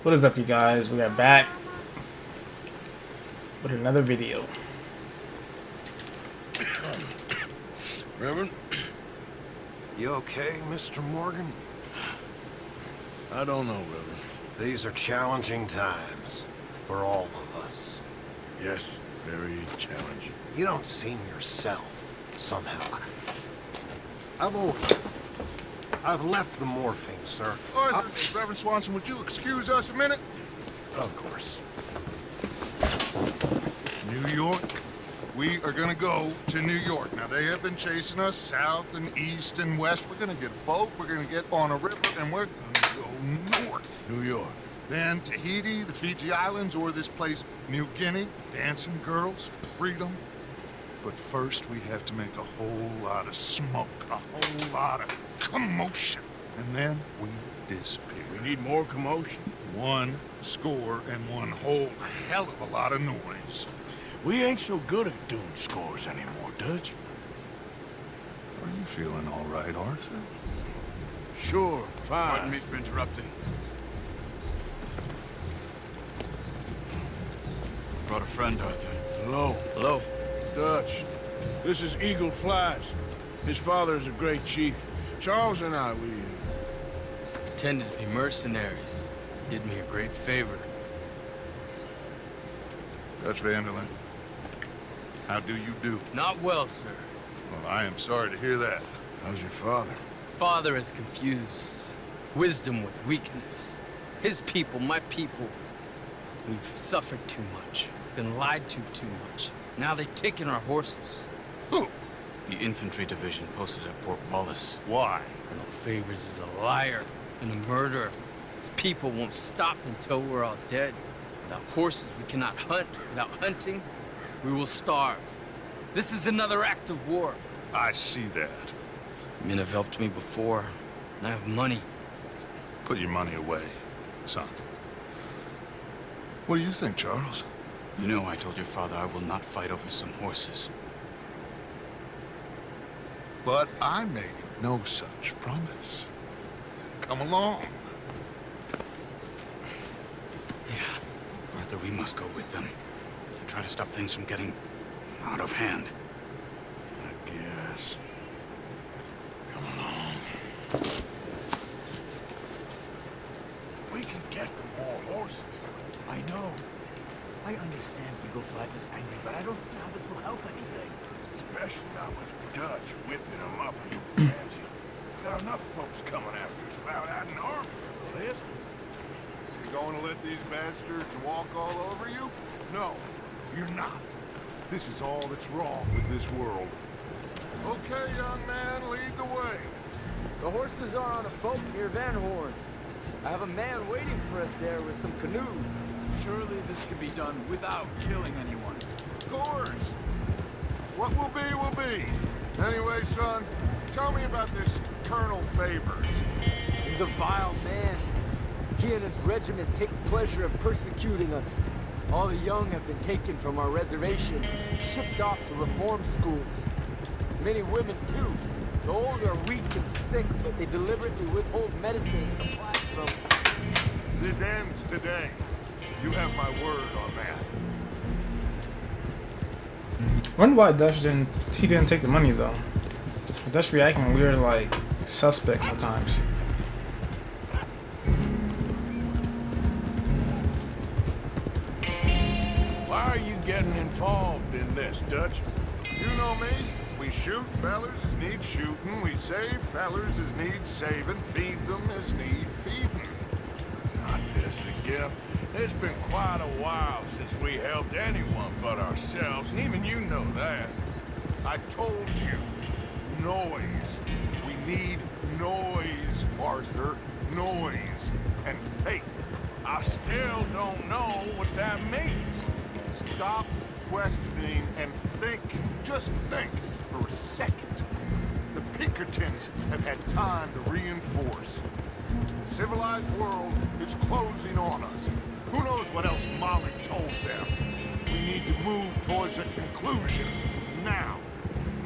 What is up, you guys? We are back with another video. Reverend? You okay, Mr. Morgan? I don't know, Reverend. These are challenging times for all of us. Yes, very challenging. You don't seem yourself, somehow. I've left the morphine, sir. Arthur, Reverend Swanson, would you excuse us a minute? Of course. New York. We are gonna go to New York. Now, they have been chasing us south and east and west. We're gonna get a boat, we're gonna get on a river, and we're gonna go north. New York. Then Tahiti, the Fiji Islands, or this place, New Guinea. Dancing girls, freedom. But first, we have to make a whole lot of smoke, a whole lot of commotion. And then we disappear. We need more commotion. One score and one whole hell of a lot of noise. We ain't so good at doing scores anymore, Dutch. Are you feeling all right, Arthur? Sure, fine. Pardon me for interrupting. Brought a friend, Arthur. Hello. Hello. Dutch. This is Eagle Flies. His father is a great chief. Charles and I, we... Pretended to be mercenaries. Did me a great favor. Dutch Vanderlyn. How do you do? Not well, sir. Well, I am sorry to hear that. How's your father? Father has confused wisdom with weakness. His people, my people. We've suffered too much. Been lied to too much. Now they've taken our horses. Who? The infantry division posted at Fort Wallace. Why? Colonel Favors is a liar and a murderer. His people won't stop until we're all dead. Without horses, we cannot hunt. Without hunting, we will starve. This is another act of war. I see that. Men have helped me before, and I have money. Put your money away, son. What do you think, Charles? You know I told your father I will not fight over some horses. But I made no such promise. Come along. Yeah. Arthur, we must go with them. Try to stop things from getting out of hand. I guess. Come along. We can get them more horses. I know. I understand Eagle Flies is angry, but I don't see how this will help anything. Especially not with Dutch whipping them up and Ramsey. Got enough folks coming after us without adding an army to the list. You going to let these bastards walk all over you? No, you're not. This is all that's wrong with this world. Okay, young man, lead the way. The horses are on a boat near Van Horn. I have a man waiting for us there with some canoes. Surely this can be done without killing anyone. Of course. What will be, will be. Anyway, son, tell me about this Colonel Favors. He's a vile man. He and his regiment take pleasure in persecuting us. All the young have been taken from our reservation, shipped off to reform schools. Many women, too. The old are weak and sick, but they deliberately withhold medicine and supplies from... This ends today. You have my word on that. I wonder why Dutch didn't take the money though. Dutch reacting weird, like suspect sometimes. Why are you getting involved in this, Dutch? You know me. We shoot fellers as need shooting. We save fellers as need saving. Feed them as need feeding. Not this again. It's been quite a while since we helped anyone but ourselves, and even you know that. I told you. Noise. We need noise, Arthur. Noise. And faith. I still don't know what that means. Stop questioning and think. Just think for a second. The Pinkertons have had time to reinforce. The civilized world is closing on us. Who knows what else Molly told them? We need to move towards a conclusion now.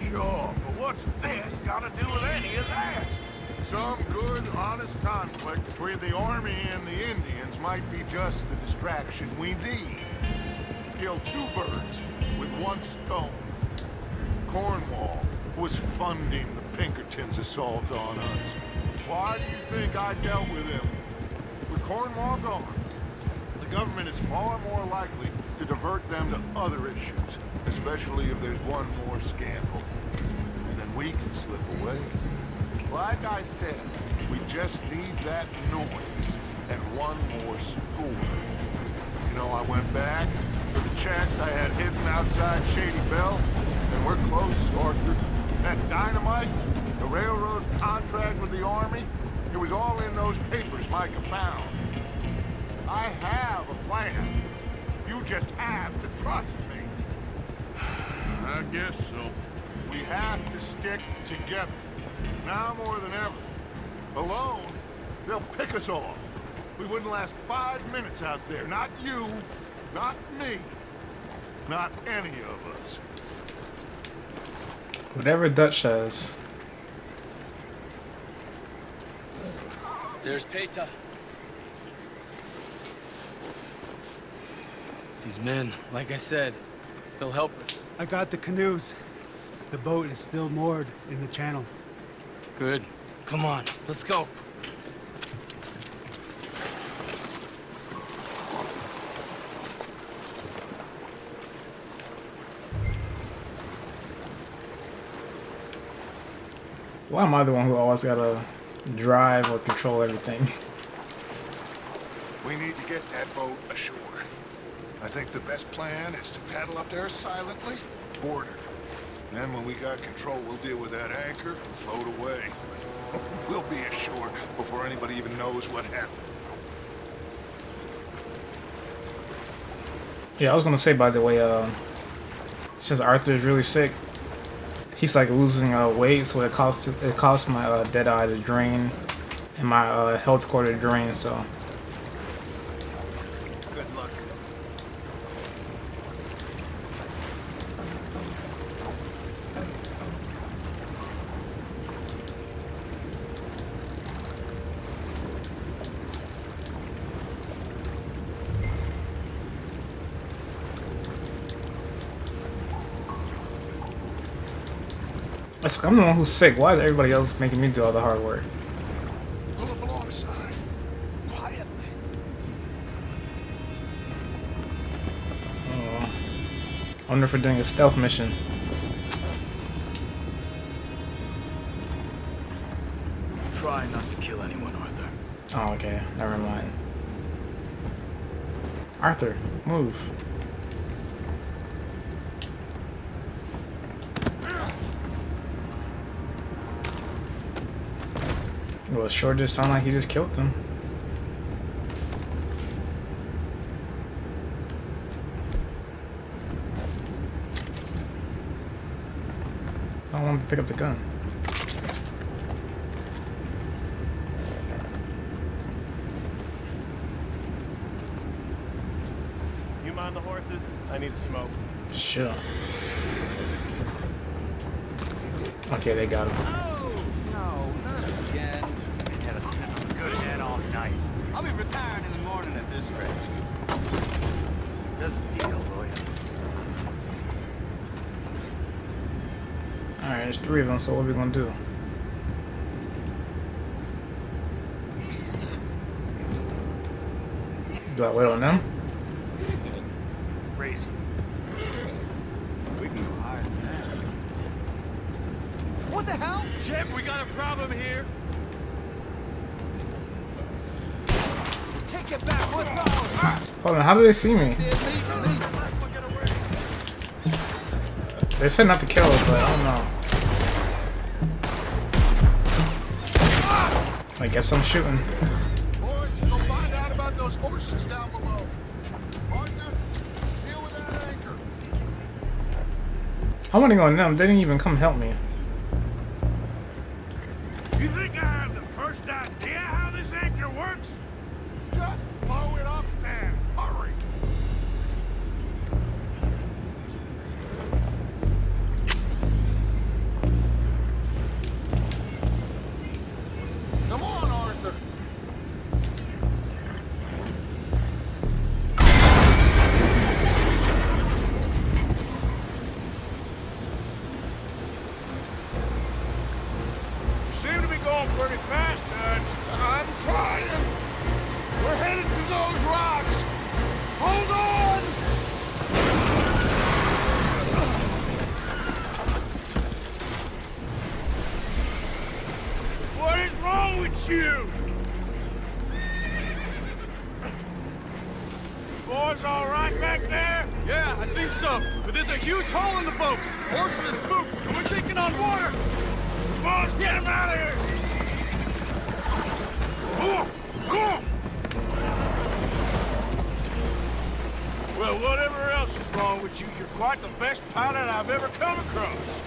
Sure, but what's this got to do with any of that? Some good, honest conflict between the army and the Indians might be just the distraction we need. Kill two birds with one stone. Cornwall was funding the Pinkertons' assault on us. Why do you think I dealt with him? With Cornwall gone, the government is far more likely to divert them to other issues, especially if there's one more scandal. And then we can slip away. Like I said, we just need that noise and one more score. You know, I went back to the chest I had hidden outside Shady Bell, and we're close, Arthur. That dynamite, the railroad contract with the army, it was all in those papers Micah found. I have a plan. You just have to trust me. I guess so. We have to stick together. Now more than ever. Alone, they'll pick us off. We wouldn't last 5 minutes out there. Not you, not me, not any of us. Whatever Dutch says. There's Peta. These men, like I said, they'll help us. I got the canoes. The boat is still moored in the channel. Good. Come on, let's go. Why am I the one who always gotta drive or control everything? We need to get that boat ashore. I think the best plan is to paddle up there silently, board her. Then when we got control, we'll deal with that anchor and float away. We'll be ashore before anybody even knows what happened. Yeah, I was gonna say, by the way, since Arthur is really sick, he's like losing weight, so it costs my dead eye to drain and my health core to drain. So Good luck. it's like I'm the one who's sick. Why is everybody else making me do all the hard work? Pull up alongside. Quietly. Oh, I wonder if we're doing a stealth mission. Try not to kill anyone, Arthur. Oh, okay. Never mind. Arthur, move. Well, it sure did sound like he just killed them. I don't want to pick up the gun. You mind the horses? I need to smoke. Sure. Okay, they got him. Oh, no, not again. Had a sniff of a good head all night. I'll be retired in the morning at this rate. Just a deal, Lloyd. Alright, there's 3 of them, so what are we gonna do? Do I wait on them? Crazy. We can go higher than that. What the hell? Chip, we got a problem here. Take it back, what's ours? Hold on, how do they see me? They said not to kill us, but I don't know. I guess I'm shooting. Boys, go find out about those horses down below. Arthur, deal with that anchor. I want to go on them. They didn't even come help me. You think I have the first idea how this anchor works? Just blow it up and hurry. so, but there's a huge hole in the boat. Horses are spooked, and we're taking on water. Come on, let's get him out of here. Well, whatever else is wrong with you, you're quite the best pilot I've ever come across.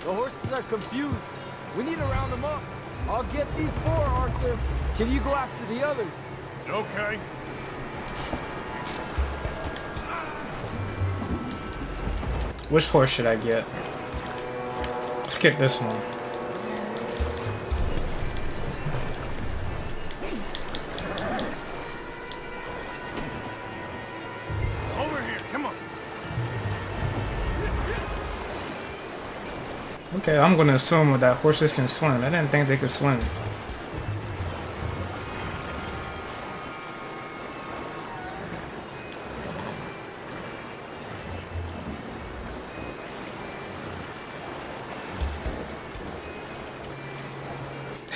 The horses are confused. We need to round them up. I'll get these four, Arthur. Can you go after the others? Okay. Which horse should I get? Let's get this one. Over here, come on. Okay, I'm gonna assume that horses can swim. I didn't think they could swim.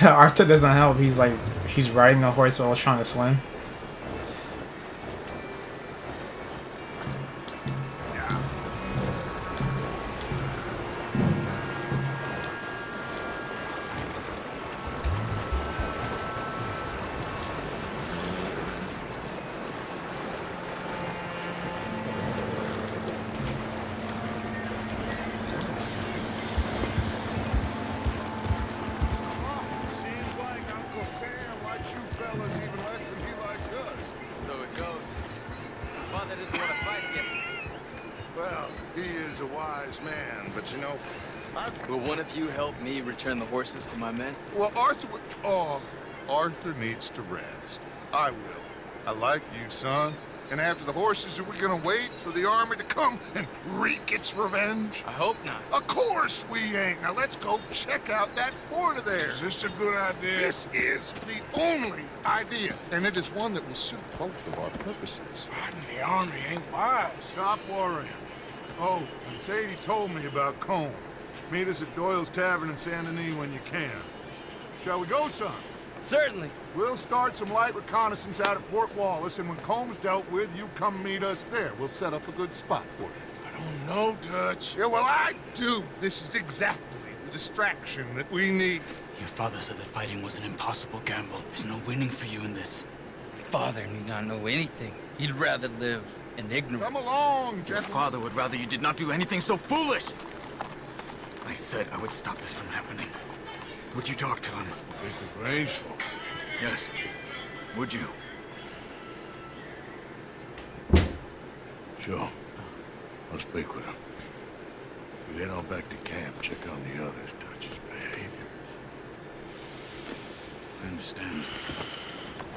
Arthur doesn't help. He's riding a horse while trying to swim. Seems like Uncle Sam likes you fellas even less than he likes us. So it goes. Father doesn't want to fight again. Well, he is a wise man, but you know, Will one of you help me return the horses to my men? well, Arthur needs to rest. I will. I like you, son. And after the horses, are we gonna wait for the army to come and wreak its revenge? I hope not. Of course we ain't. Now let's go check out that fort of theirs. Is this a good idea? This is the only idea, and it is one that will suit both of our purposes. Fighting the army ain't wise. Stop worrying. Oh, and Sadie told me about Combe. Meet us at Doyle's Tavern in Saint Denis when you can. Shall we go, son? Certainly. We'll start some light reconnaissance out at Fort Wallace, and when Combs dealt with, you come meet us there. We'll set up a good spot for you. I don't know, Dutch. Yeah, well, I do. This is exactly the distraction that we need. Your father said that fighting was an impossible gamble. There's no winning for you in this. Father need not know anything. He'd rather live in ignorance. Come along, Your gentlemen. father would rather you did not do anything so foolish. I said I would stop this from happening. Would you talk to him? Think we're rageful. Yes. Would you? Sure. I'll speak with him. We head on back to camp, check on the others, Dutch's behavior. I understand.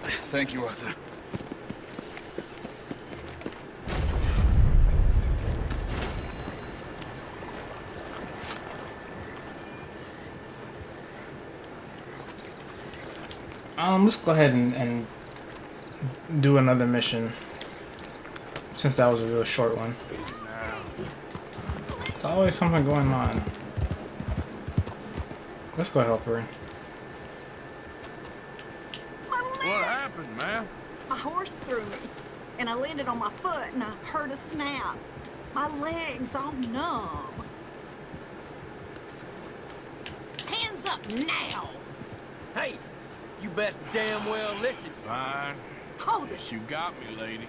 Thank you, Arthur. Let's go ahead and do another mission, since that was a real short one. There's always something going on. Let's go help her. What happened, man? A horse threw me, and I landed on my foot, and I heard a snap. My legs all numb. Hands up now! Hey, you best damn well listen. Fine. Hold it. You got me, lady.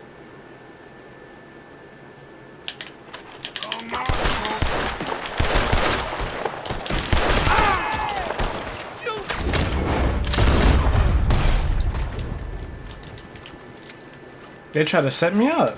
Oh, no! They try to set me up.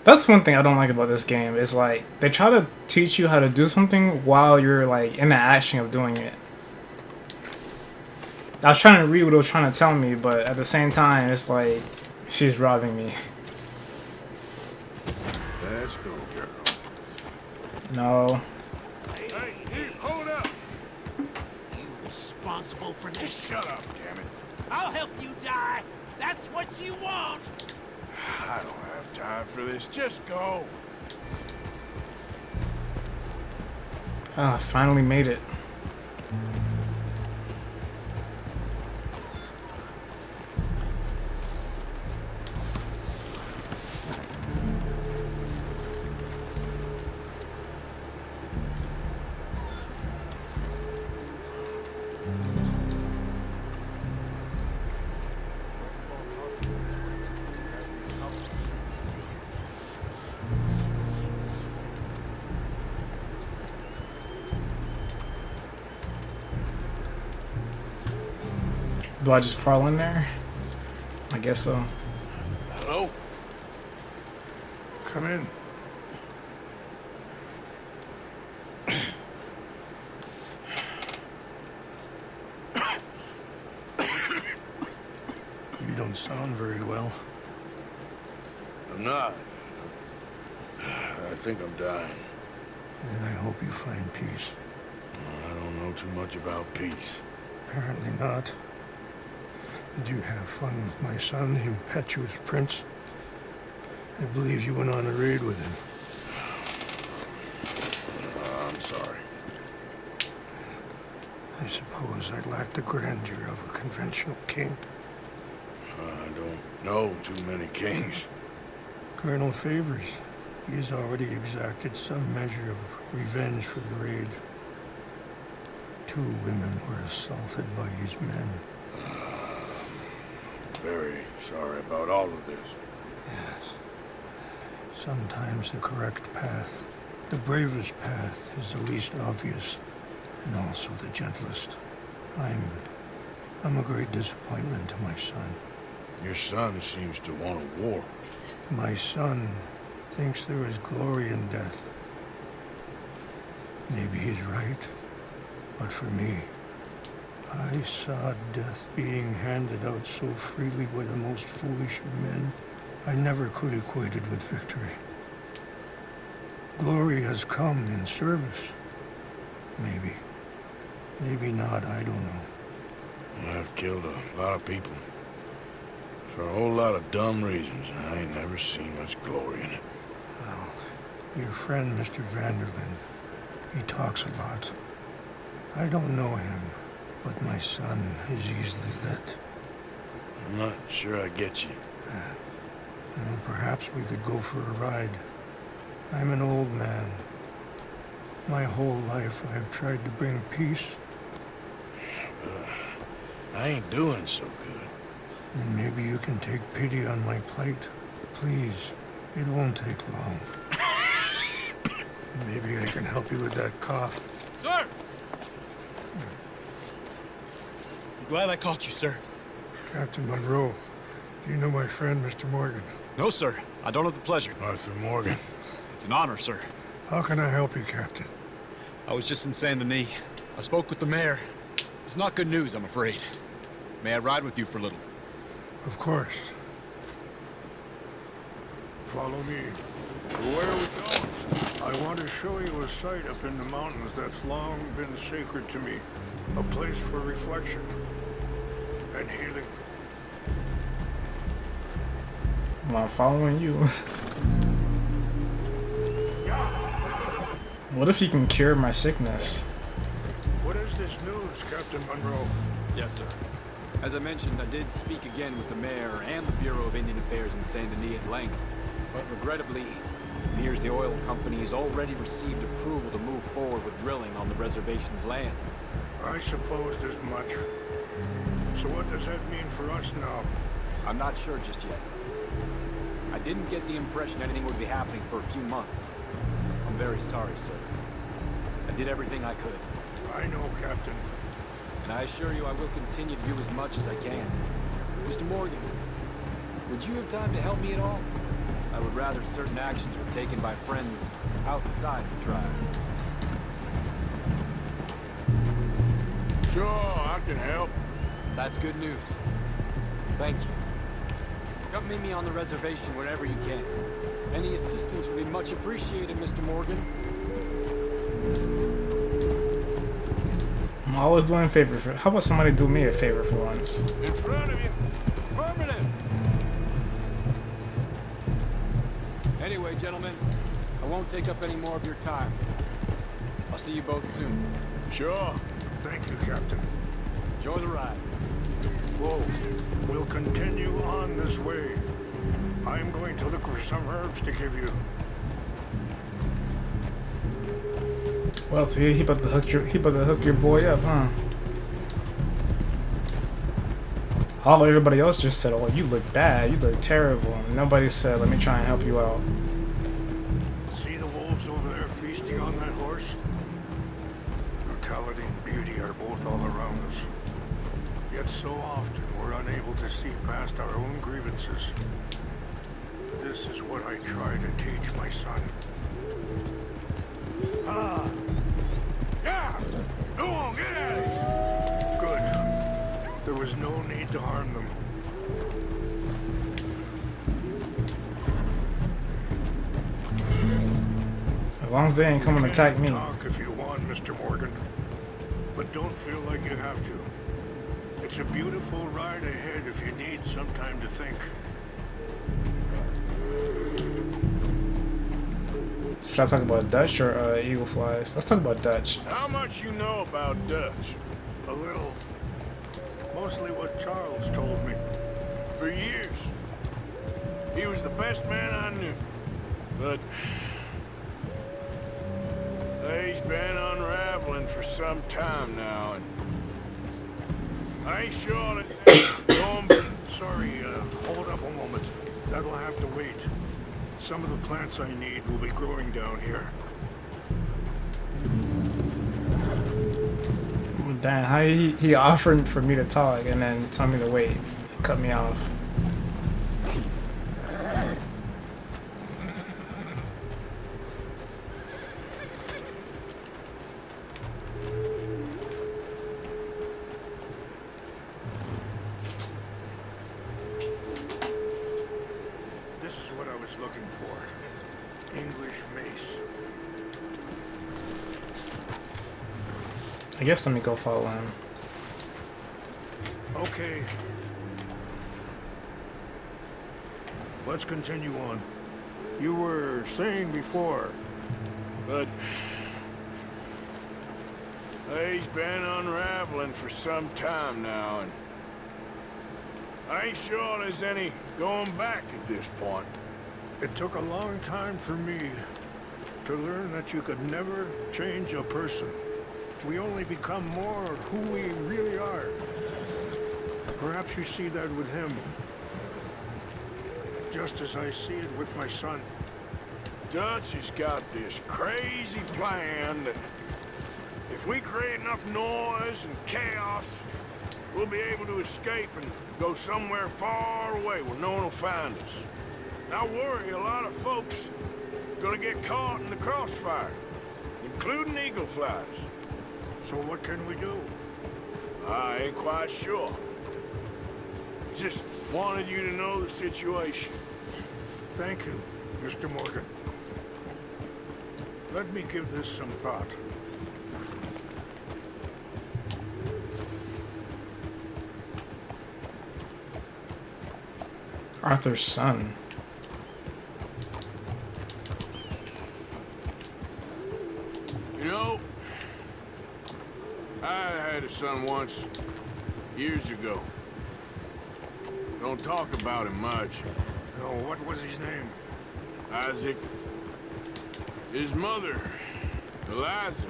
That's one thing I don't like about this game, is like they try to teach you how to do something while you're like in the action of doing it. I was trying to read what it was trying to tell me, but at the same time it's like she's robbing me. Let's go, girl. No. Hey, hold up! You responsible for this? Shut up, damn it. I'll help you die. That's what you want! I don't have time for this. Just go. Ah, I finally made it. Do I just crawl in there? I guess so. Hello? Come in. You don't sound very well. I'm not. I think I'm dying. And I hope you find peace. I don't know too much about peace. Apparently not. Did you have fun with my son, the impetuous prince? I believe you went on a raid with him. I'm sorry. I suppose I lack the grandeur of a conventional king. I don't know too many kings. Colonel Favors, he has already exacted some measure of revenge for the raid. 2 women were assaulted by his men. Very sorry about all of this. Yes. Sometimes the correct path, the bravest path, is the least obvious, and also the gentlest. I'm a great disappointment to my son. Your son seems to want a war. My son thinks there is glory in death. Maybe he's right, but for me, I saw death being handed out so freely by the most foolish of men, I never could equate it with victory. Glory has come in service. Maybe. Maybe not, I don't know. I've killed a lot of people. For a whole lot of dumb reasons. I ain't never seen much glory in it. Well, your friend, Mr. Vanderlyn, he talks a lot. I don't know him. But my son is easily lit. I'm not sure I get you. Well, perhaps we could go for a ride. I'm an old man. My whole life I've tried to bring peace. But I ain't doing so good. And maybe you can take pity on my plight. Please, it won't take long. Maybe I can help you with that cough. Sir! Glad I caught you, sir. Captain Monroe, do you know my friend, Mr. Morgan? No, sir. I don't have the pleasure. Arthur Morgan. It's an honor, sir. How can I help you, Captain? I was just in Saint Denis. I spoke with the mayor. It's not good news, I'm afraid. May I ride with you for a little? Of course. Follow me. Where are we going? I want to show you a site up in the mountains that's long been sacred to me. A place for reflection and healing. Well, I'm following you. What if he can cure my sickness? What is this news, Captain Monroe? Yes, sir. As I mentioned, I did speak again with the mayor and the Bureau of Indian Affairs in Saint Denis at length. But regrettably, it appears the oil company has already received approval to move forward with drilling on the reservation's land. I supposed as much. So what does that mean for us now? I'm not sure just yet. I didn't get the impression anything would be happening for a few months. I'm very sorry, sir. I did everything I could. I know, Captain. And I assure you I will continue to do as much as I can. Mr. Morgan, would you have time to help me at all? I would rather certain actions were taken by friends outside the tribe. Sure, I can help. That's good news. Thank you. Come meet me on the reservation whenever you can. Any assistance would be much appreciated, Mr. Morgan. I'm always doing favors for. How about somebody do me a favor for once? In front of you. Affirmative. Anyway, gentlemen, I won't take up any more of your time. I'll see you both soon. Sure. Thank you, Captain. Enjoy the ride. Whoa. We'll continue on this way. I'm going to look for some herbs to give you. Well, so he about to hook your boy up, huh? All everybody else just said, "Oh, you look bad. You look terrible." And nobody said, "Let me try and help you out." See the wolves over there feasting on that horse? Brutality and beauty are both all around us. Yet so often we're unable to see past our own grievances. This is what I try to teach my son. Ah! Yeah! Go on, get out of here! Good. There was no need to harm them. As long as they ain't coming to attack me. Talk if you want, Mr. Morgan. But don't feel like you have to. It's a beautiful ride ahead if you need some time to think. Should I talk about Dutch or eagle flies? Let's talk about Dutch. How much you know about Dutch? A little. Mostly what Charles told me. For years. He was the best man I knew. But he's been unraveling for some time now, and I ain't sure that's going. Sorry, hold up a moment. That'll have to wait. Some of the plants I need will be growing down here. Damn, how he offered for me to talk and then tell me to wait, cut me off. This is what I was looking for. English mace. I guess let me go follow him. Okay. Let's continue on. You were saying before. But he's been unraveling for some time now, and I ain't sure there's any going back at this point. It took a long time for me to learn that you could never change a person. We only become more who we really are. Perhaps you see that with him. Just as I see it with my son. Dutch has got this crazy plan that if we create enough noise and chaos, we'll be able to escape and go somewhere far away where no one will find us. I worry a lot of folks are gonna get caught in the crossfire, including eagle flies. So what can we do? I ain't quite sure. Just wanted you to know the situation. Thank you, Mr. Morgan. Let me give this some thought. Arthur's son. You know, I had a son once, years ago. Don't talk about him much. Oh, what was his name? Isaac. His mother, Eliza,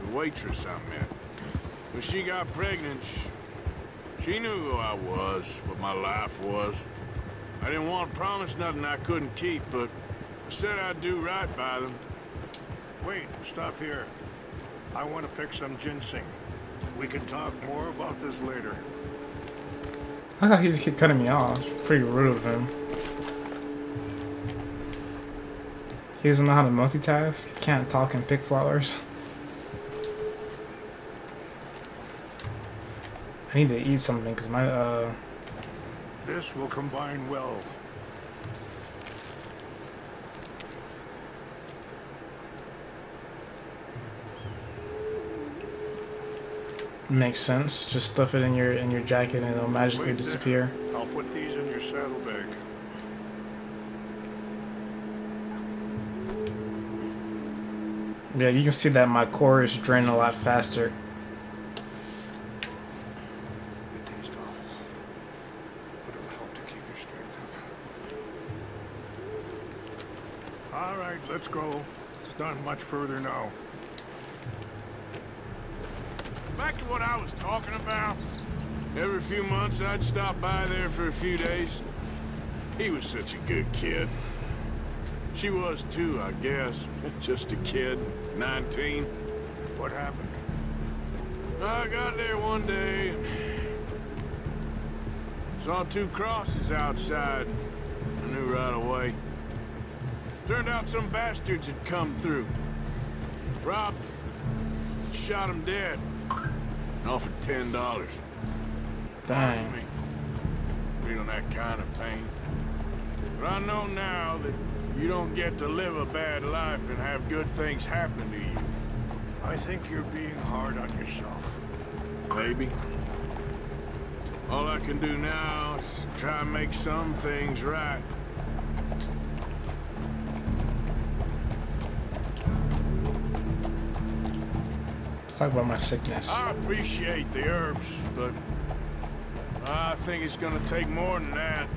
the waitress I met. When she got pregnant, she knew who I was, what my life was. I didn't want to promise nothing I couldn't keep, but I said I'd do right by them. Wait, stop here. I want to pick some ginseng. We can talk more about this later. I thought he just kept cutting me off. It's pretty rude of him. He doesn't know how to multitask. He can't talk and pick flowers. I need to eat something because my This will combine well. makes sense. Just stuff it in your jacket and it'll magically disappear. I'll put these in your saddlebag. Yeah, you can see that my core is draining a lot faster. It tastes awful, but it'll help to keep your strength up. All right, let's go. It's not much further now. Back to what I was talking about. Every few months, I'd stop by there for a few days. He was such a good kid. She was too, I guess. Just a kid, 19. What happened? I got there one day and saw 2 crosses outside. I knew right away. Turned out some bastards had come through. Robbed, shot him dead. Offered $10. Dang. Me. Feeling that kind of pain. But I know now that you don't get to live a bad life and have good things happen to you. I think you're being hard on yourself. Maybe. All I can do now is try and make some things right. Let's talk about my sickness. I appreciate the herbs, but I think it's gonna take more than that.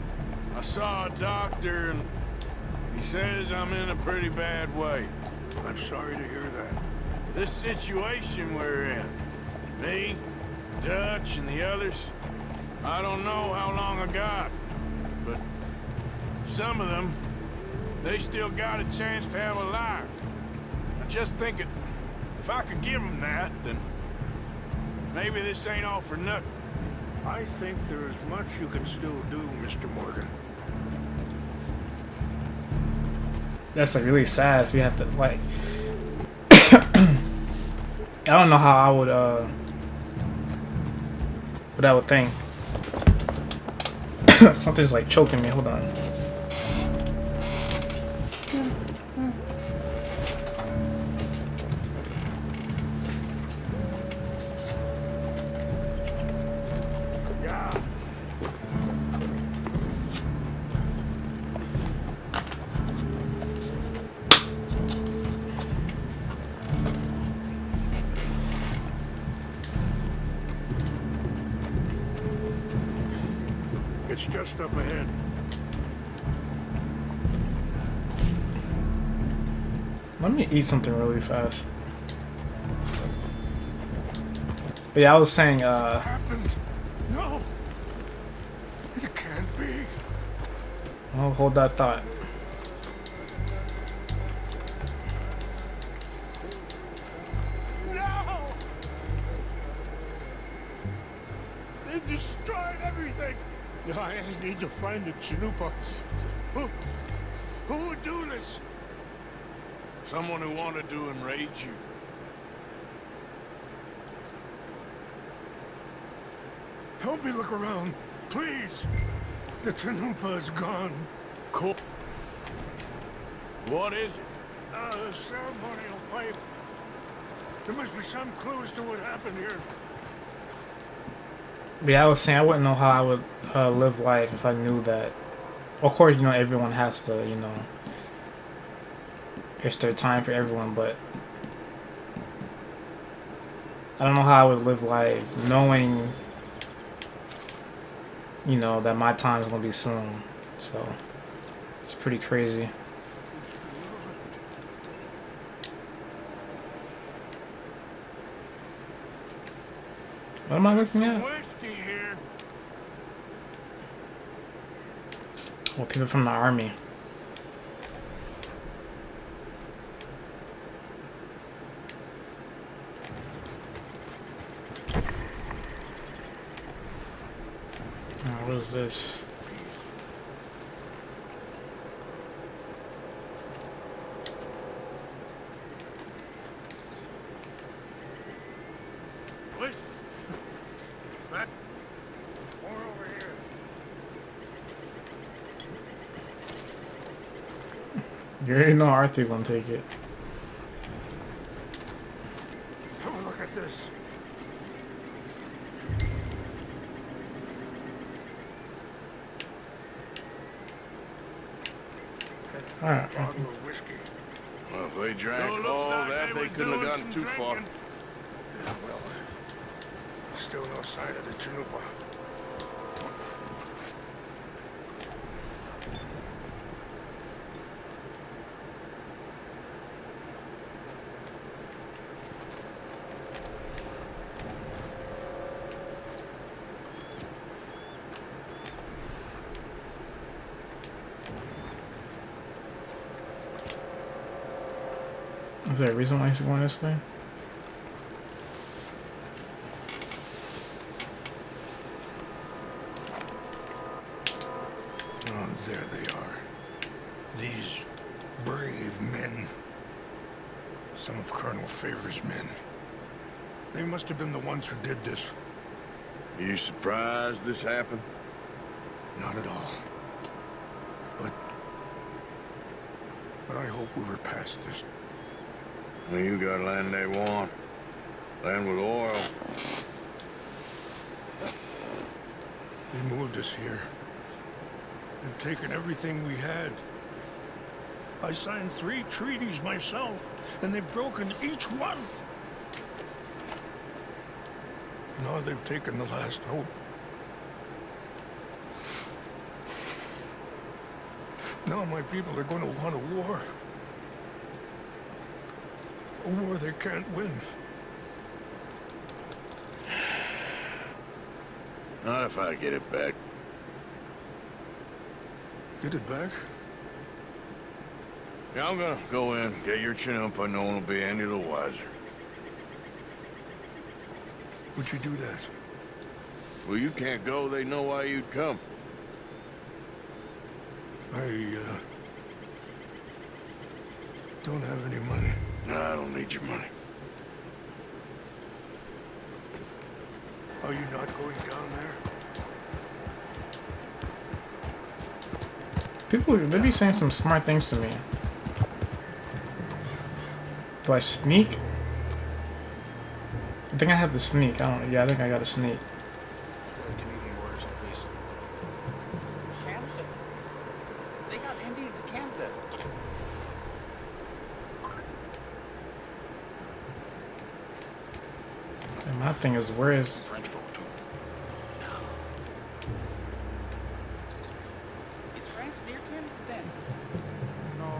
I saw a doctor and he says I'm in a pretty bad way. I'm sorry to hear that. This situation we're in, me, Dutch, and the others, I don't know how long I got, but some of them, they still got a chance to have a life. I just think if I could give them that, then maybe this ain't all for nothing. I think there is much you can still do, Mr. Morgan. That's like really sad if you have to like. I don't know how I would what I would think. Something's like choking me. Hold on. It's just up ahead. Let me eat something really fast. But yeah, I was saying, Happened? No! It can't be. I'll hold that thought. No! They destroyed everything! I need to find the chalupa. Who would do this? Someone who wanted to enrage you. Help me look around, please. The chalupa is gone. Cool. What is it? The ceremonial pipe. There must be some clues to what happened here. But yeah, I was saying I wouldn't know how I would live life if I knew that. Of course, you know, everyone has to, you know, it's their time for everyone, but I don't know how I would live life knowing, you know, that my time is going to be soon. So, it's pretty crazy. What am I looking at? Whiskey here. Well, people from the army. What is this? Whiskey. That. More over here. You already know Arthur gonna take it. Have a look at this. Alright. Bottle of whiskey. Well, If they drank Sure looks all like that, they they were couldn't have doing gotten some too far. drinking. Yeah, well, still no sign of the Chanupa. Is there a reason why he's going this way? Oh, there they are. These brave men. Some of Colonel Favor's men. They must have been the ones who did this. You surprised this happened? Not at all. But I hope we were past this. Well, you got land they want. Land with oil. They moved us here. They've taken everything we had. I signed 3 treaties myself, and they've broken each one. Now they've taken the last hope. Now my people are going to want a war. A war they can't win. Not if I get it back. Get it back? Yeah, I'm gonna go in, get your Chanupa, no one will be any the wiser. Would you do that? Well, you can't go, they know why you'd come. I, don't have any money. No, I don't need your money. Are you not going down there? People, they be saying some smart things to me. Do I sneak? I think I have to sneak. I don't. Yeah, I think I gotta sneak. Canadian orders, please. Canada? They got Indians in Canada. And my thing is, where is? French folk. Is France near Canada then? No.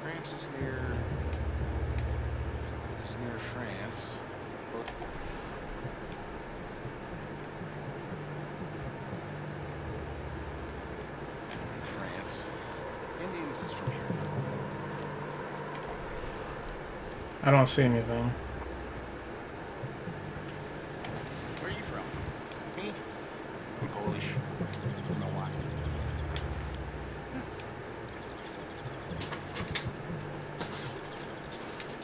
France is near France. But France. Indians is from here. I don't see anything. Where are you from? Me? I'm Polish. You know why?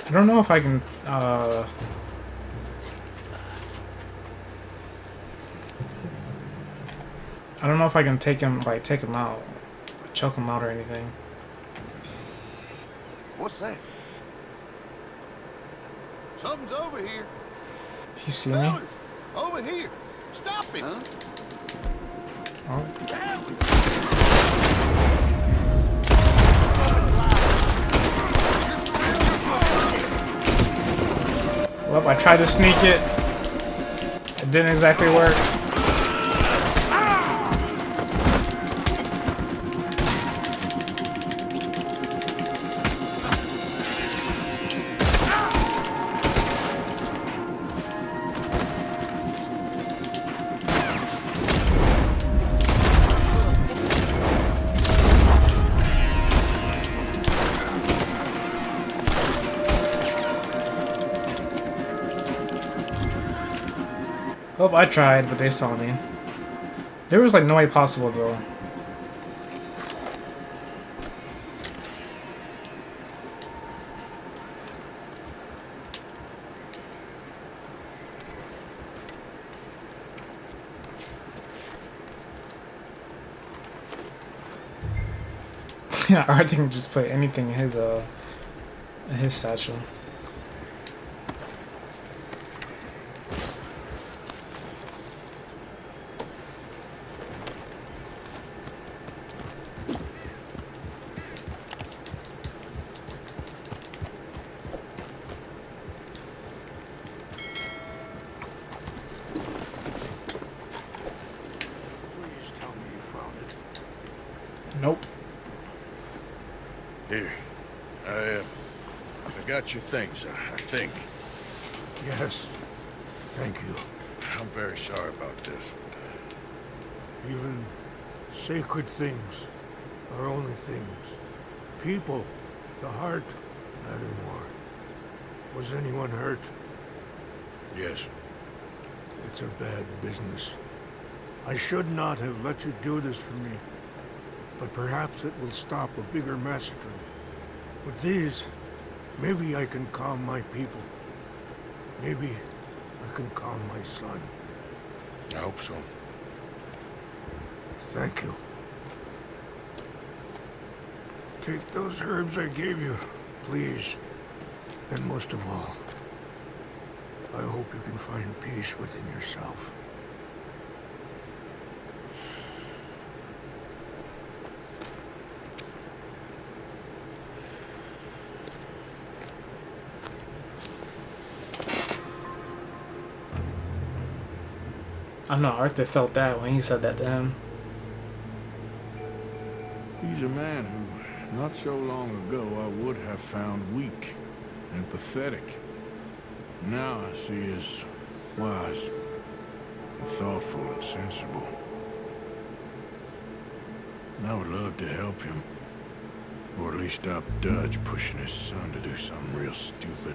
I don't know if I can. I don't know if I can take him, like, take him out, choke him out or anything. What's that? Something's over here. Do you see me? Fellas, over here. Stop it. Huh? Oh. Well, I tried to sneak it. It didn't exactly work. Oh, I tried, but they saw me. There was like no way possible though. Yeah, Arthur can just put anything in his satchel. Nope. Here. I got your things, I think. Yes. Thank you. I'm very sorry about this. Even sacred things are only things. People, the heart, matter more. Was anyone hurt? Yes. It's a bad business. I should not have let you do this for me. But perhaps it will stop a bigger massacre. With these, maybe I can calm my people. Maybe I can calm my son. I hope so. Thank you. Take those herbs I gave you, please. And most of all, I hope you can find peace within yourself. I know Arthur felt that when he said that to him. He's a man who, not so long ago, I would have found weak and pathetic. Now I see as wise and thoughtful and sensible. I would love to help him, or at least stop Dutch pushing his son to do something real stupid.